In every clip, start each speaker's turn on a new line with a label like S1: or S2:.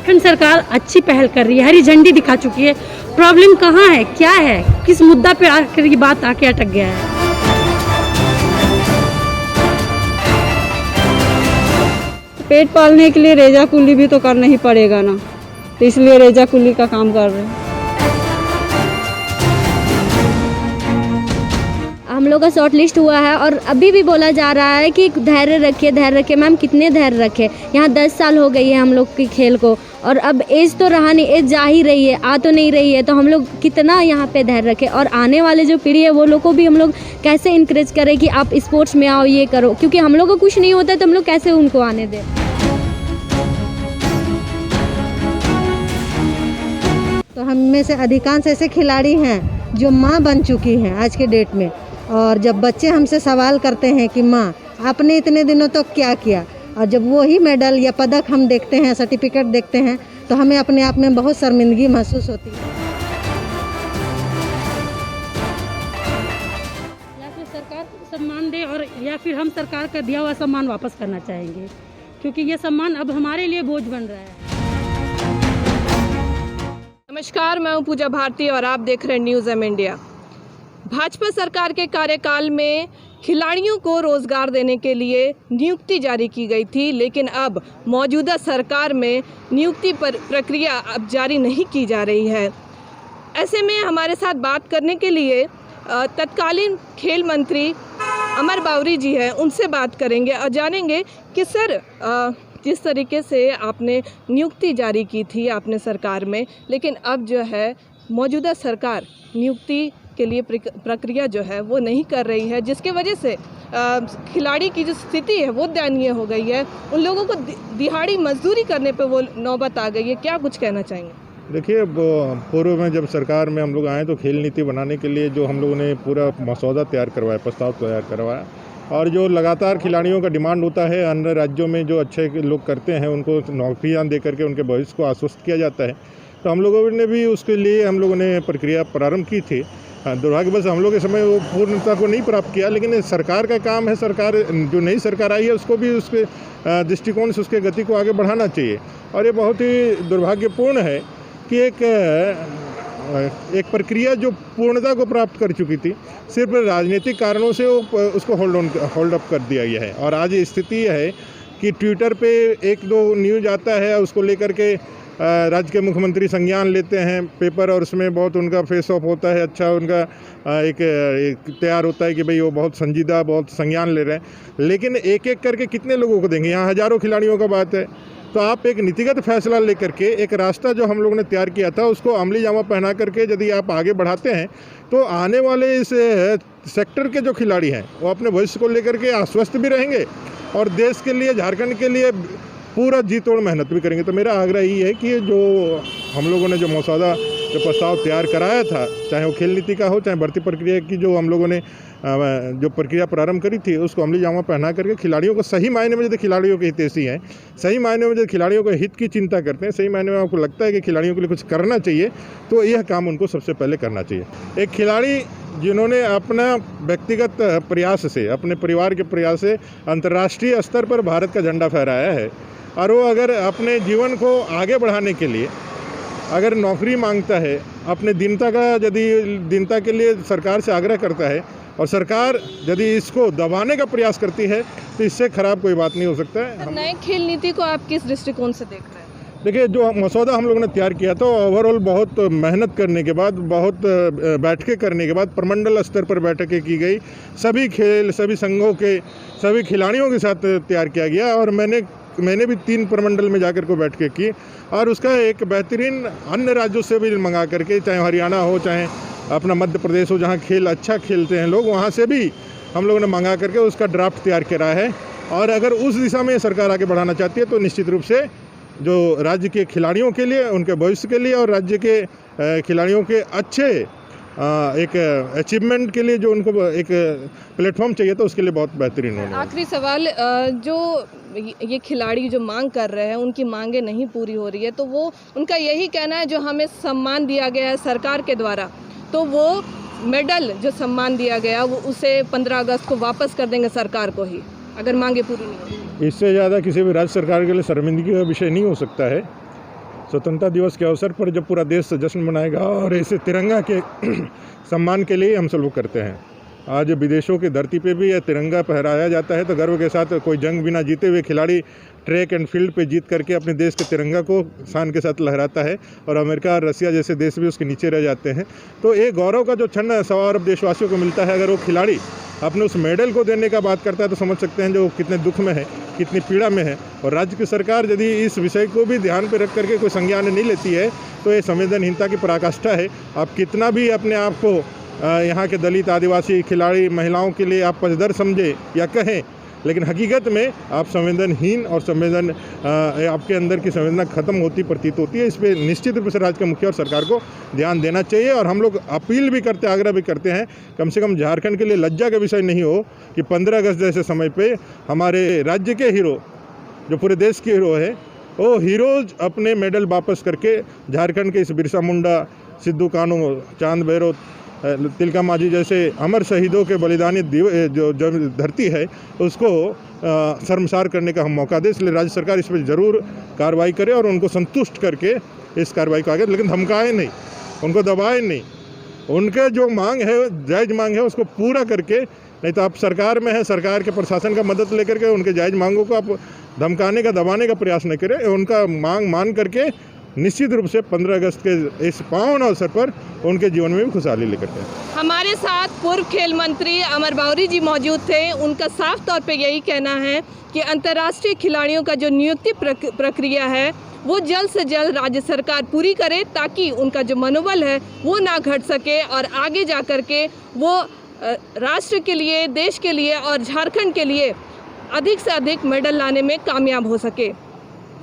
S1: झारखंड सरकार अच्छी पहल कर रही है, हरी झंडी दिखा चुकी है। प्रॉब्लम कहाँ है, क्या है, किस मुद्दा पे आकर ये बात आके अटक गया है?
S2: पेट पालने के लिए रेजा कुली भी तो करना ही पड़ेगा ना, तो इसलिए रेजा कुली का काम कर रहे हैं।
S3: हम लोग का शॉर्ट लिस्ट हुआ है और अभी भी बोला जा रहा है कि धैर्य रखिए। मैम कितने धैर्य रखे, यहाँ 10 साल हो गई है हम लोग की खेल को, और अब एज तो रहा नहीं, एज जा ही रही है, आ तो नहीं रही है, तो हम लोग कितना यहाँ पे धैर्य रखें। और आने वाले जो पीढ़ी है वो लोग को भी हम लोग कैसे इनकरेज करें कि आप स्पोर्ट्स में आओ, ये करो, क्योंकि हम लोग को कुछ नहीं होता है तो हम लोग कैसे उनको आने दें।
S4: तो हम में से अधिकांश ऐसे खिलाड़ी हैं जो माँ बन चुकी हैं आज के डेट में, और जब बच्चे हमसे सवाल करते हैं कि माँ आपने इतने दिनों तक क्या किया, और जब वो ही मेडल या पदक हम देखते हैं, सर्टिफिकेट देखते हैं, तो हमें अपने आप में बहुत शर्मिंदगी महसूस होती है।
S1: या फिर सरकार सम्मान दे, और या फिर हम सरकार का दिया हुआ सम्मान वापस करना चाहेंगे, क्योंकि ये सम्मान अब हमारे लिए बोझ बन रहा है।
S5: नमस्कार, मैं हूं पूजा भारती और आप देख रहे हैं न्यूज़ एम इंडिया। भाजपा सरकार के कार्यकाल में खिलाड़ियों को रोजगार देने के लिए नियुक्ति जारी की गई थी, लेकिन अब मौजूदा सरकार में नियुक्ति पर प्रक्रिया अब जारी नहीं की जा रही है। ऐसे में हमारे साथ बात करने के लिए तत्कालीन खेल मंत्री अमर बावरी जी हैं, उनसे बात करेंगे और जानेंगे कि सर जिस तरीके से आपने नियुक्ति जारी की थी आपने सरकार में, लेकिन अब जो है मौजूदा सरकार नियुक्ति के लिए प्रक्रिया जो है वो नहीं कर रही है, जिसके वजह से खिलाड़ी की जो स्थिति है वो दयनीय हो गई है। उन लोगों को दिहाड़ी मजदूरी करने पे वो नौबत आ गई है। क्या कुछ कहना चाहेंगे?
S6: देखिए, पूर्व में जब सरकार में हम लोग आए तो खेल नीति बनाने के लिए जो हम लोगों ने पूरा मसौदा तैयार करवाया, प्रस्ताव तैयार करवाया, और जो लगातार खिलाड़ियों का डिमांड होता है, अन्य राज्यों में जो अच्छे लोग करते हैं उनको नौकरियां दे करके उनके भविष्य को आश्वस्त किया जाता है, तो हम लोगों ने भी उसके लिए हम लोगों ने प्रक्रिया प्रारंभ की थी। दुर्भाग्यवश हम लोग के समय वो पूर्णता को नहीं प्राप्त किया, लेकिन सरकार का काम है, सरकार जो नई सरकार आई है उसको भी उसके दृष्टिकोण से उसके गति को आगे बढ़ाना चाहिए। और ये बहुत ही दुर्भाग्यपूर्ण है कि एक प्रक्रिया जो पूर्णता को प्राप्त कर चुकी थी, सिर्फ राजनीतिक कारणों से उसको होल्ड अप कर दिया गया है। और आज स्थिति है कि ट्विटर पे एक दो न्यूज़ आता है, उसको लेकर के राज्य के मुख्यमंत्री संज्ञान लेते हैं पेपर, और उसमें बहुत उनका फेस ऑफ होता है, अच्छा उनका एक तैयार होता है कि भाई वो बहुत संजीदा, बहुत संज्ञान ले रहे हैं। लेकिन एक एक करके कितने लोगों को देंगे? यहाँ हज़ारों खिलाड़ियों का बात है। तो आप एक नीतिगत फैसला लेकर के एक रास्ता जो हम लोगों ने तैयार किया था उसको अमली जामा पहना करके यदि आप आगे बढ़ाते हैं, तो आने वाले इस सेक्टर के जो खिलाड़ी हैं वो अपने भविष्य को लेकर के आश्वस्त भी रहेंगे और देश के लिए, झारखंड के लिए पूरा जी तोड़ मेहनत भी करेंगे। तो मेरा आग्रह यही है कि जो हम लोगों ने जो मसौदा, जो प्रस्ताव तैयार कराया था, चाहे वो खेल नीति का हो, चाहे भर्ती प्रक्रिया की जो हम लोगों ने जो प्रक्रिया प्रारंभ करी थी, उसको अमली जामा पहना करके खिलाड़ियों को सही मायने में, यदि खिलाड़ियों के हितैषी हैं, सही मायने में यदि खिलाड़ियों के हित की चिंता करते हैं, सही मायने में आपको लगता है कि खिलाड़ियों के लिए कुछ करना चाहिए, तो यह काम उनको सबसे पहले करना चाहिए। एक खिलाड़ी जिन्होंने अपना व्यक्तिगत प्रयास से, अपने परिवार के प्रयास से अंतर्राष्ट्रीय स्तर पर भारत का झंडा फहराया है, और वो अगर अपने जीवन को आगे बढ़ाने के लिए अगर नौकरी मांगता है, अपने दीनता के लिए सरकार से आग्रह करता है, और सरकार यदि इसको दबाने का प्रयास करती है, तो इससे खराब कोई बात नहीं हो सकता है।
S5: नए खेल नीति को आप किस दृष्टिकोण से देख रहे हैं?
S6: देखिए, जो मसौदा हम लोगों ने तैयार किया था, ओवरऑल बहुत मेहनत करने के बाद, बहुत बैठकें करने के बाद, प्रमंडल स्तर पर बैठकें की गई, सभी खेल, सभी संघों के, सभी खिलाड़ियों के साथ तैयार किया गया, और मैंने भी 3 प्रमंडल में जाकर को बैठकें की, और उसका एक बेहतरीन अन्य राज्यों से भी मंगा करके, चाहे हरियाणा हो, चाहे अपना मध्य प्रदेश हो, जहाँ खेल अच्छा खेलते हैं लोग, वहाँ से भी हम लोगों ने मंगा करके उसका ड्राफ्ट तैयार करा है। और अगर उस दिशा में सरकार आगे बढ़ाना चाहती है, तो निश्चित रूप से जो राज्य के खिलाड़ियों के लिए, उनके भविष्य के लिए, और राज्य के खिलाड़ियों के अच्छे एक अचीवमेंट के लिए जो उनको एक प्लेटफॉर्म चाहिए था, उसके लिए बहुत बेहतरीन होना।
S5: आखिरी सवाल, जो ये खिलाड़ी जो मांग कर रहे हैं उनकी मांगे नहीं पूरी हो रही है, तो वो उनका यही कहना है जो हमें सम्मान दिया गया है सरकार के द्वारा, तो वो मेडल जो सम्मान दिया गया वो उसे 15 अगस्त को वापस कर देंगे सरकार को ही, अगर मांगे पूरी नहीं होगी।
S6: इससे ज़्यादा किसी भी राज्य सरकार के लिए शर्मिंदगी का विषय नहीं हो सकता है। स्वतंत्रता दिवस के अवसर पर जब पूरा देश जश्न मनाएगा और ऐसे तिरंगा के सम्मान के लिए हम सब लोग करते हैं। आज विदेशों की धरती पे भी यह तिरंगा फहराया जाता है तो गर्व के साथ कोई जंग बिना जीते हुए खिलाड़ी ट्रैक एंड फील्ड पे जीत करके अपने देश के तिरंगा को शान के साथ लहराता है और अमेरिका और रसिया जैसे देश भी उसके नीचे रह जाते हैं। तो ये गौरव का जो क्षण 100 अरब देशवासियों को मिलता है, अगर वो खिलाड़ी अपने उस मेडल को देने का बात करता है तो समझ सकते हैं जो कितने दुख में है, कितनी पीड़ा में है। और राज्य की सरकार यदि इस विषय को भी ध्यान पर रख करके कोई संज्ञान नहीं लेती है तो ये संवेदनहीनता की पराकाष्ठा है। आप कितना भी अपने आप को यहाँ के दलित, आदिवासी खिलाड़ी, महिलाओं के लिए आप पचदर समझे या कहें, लेकिन हकीकत में आप संवेदनहीन और आपके अंदर की संवेदना खत्म होती प्रतीत होती है। इस पर निश्चित रूप से राज्य के मुखिया और सरकार को ध्यान देना चाहिए। और हम लोग अपील भी करते, आग्रह भी करते हैं, कम से कम झारखंड के लिए लज्जा का विषय नहीं हो कि 15 अगस्त जैसे समय पे हमारे राज्य के हीरो, जो पूरे देश के हीरो है, वो हीरोज अपने मेडल वापस करके झारखंड के इस बिरसा मुंडा, सिद्धू कानू, चांद भैरव, तिलका मांझी जैसे अमर शहीदों के बलिदानी जो धरती है उसको शर्मसार करने का हम मौका दें। इसलिए राज्य सरकार इस पर ज़रूर कार्रवाई करे और उनको संतुष्ट करके इस कार्रवाई को आगे, लेकिन धमकाए नहीं, उनको दबाए नहीं। उनके जो मांग है, जायज़ मांग है, उसको पूरा करके, नहीं तो आप सरकार में है, सरकार के प्रशासन का मदद लेकर के उनके जायज़ मांगों को आप धमकाने का, दबाने का प्रयास नहीं करें। उनका मांग मान करके निश्चित रूप से 15 अगस्त के इस पावन अवसर पर उनके जीवन में भी खुशहाली लेकर के।
S5: हमारे साथ पूर्व खेल मंत्री अमर बावरी जी मौजूद थे। उनका साफ तौर पे यही कहना है कि अंतर्राष्ट्रीय खिलाड़ियों का जो नियुक्ति प्रक्रिया है वो जल्द से जल्द राज्य सरकार पूरी करे, ताकि उनका जो मनोबल है वो ना घट सके और आगे जा कर के वो राष्ट्र के लिए, देश के लिए और झारखंड के लिए अधिक से अधिक मेडल लाने में कामयाब हो सके।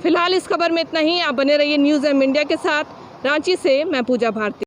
S5: फिलहाल इस खबर में इतना ही। आप बने रहिए न्यूज़ एम इंडिया के साथ। रांची से मैं पूजा भारती।